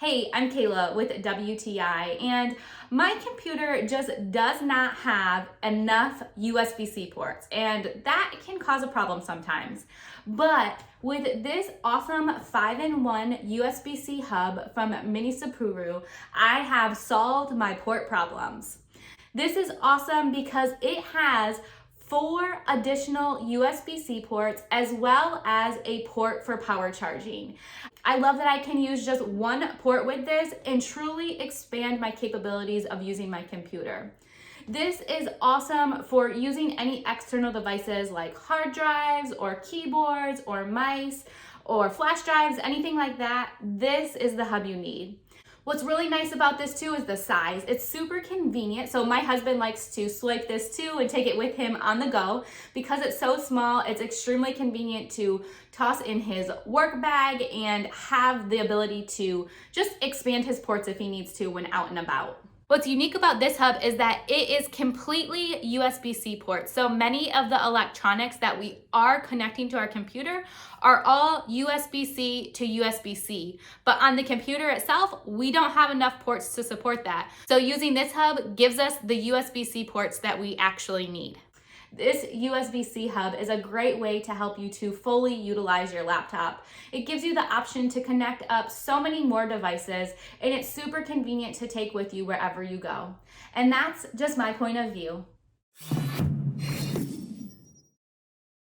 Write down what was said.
Hey, I'm Kayla with WTI, and my computer just does not have enough USB-C ports, and that can cause a problem sometimes. But with this awesome 5-in-1 USB-C hub from Minisopuru, I have solved my port problems. This is awesome because it has 4 additional USB-C ports as well as a port for power charging. I love that I can use just one port with this and truly expand my capabilities of using my computer. This is awesome for using any external devices like hard drives or keyboards or mice or flash drives, anything like that. This is the hub you need. What's really nice about this too is the size. It's super convenient. So my husband likes to swipe this too and take it with him on the go. Because it's so small, it's extremely convenient to toss in his work bag and have the ability to just expand his ports if he needs to when out and about. What's unique about this hub is that it is completely USB-C ports. So many of the electronics that we are connecting to our computer are all USB-C to USB-C. But on the computer itself, we don't have enough ports to support that. So using this hub gives us the USB-C ports that we actually need. This USB-C hub is a great way to help you to fully utilize your laptop. It gives you the option to connect up so many more devices, and it's super convenient to take with you wherever you go. And that's just my point of view.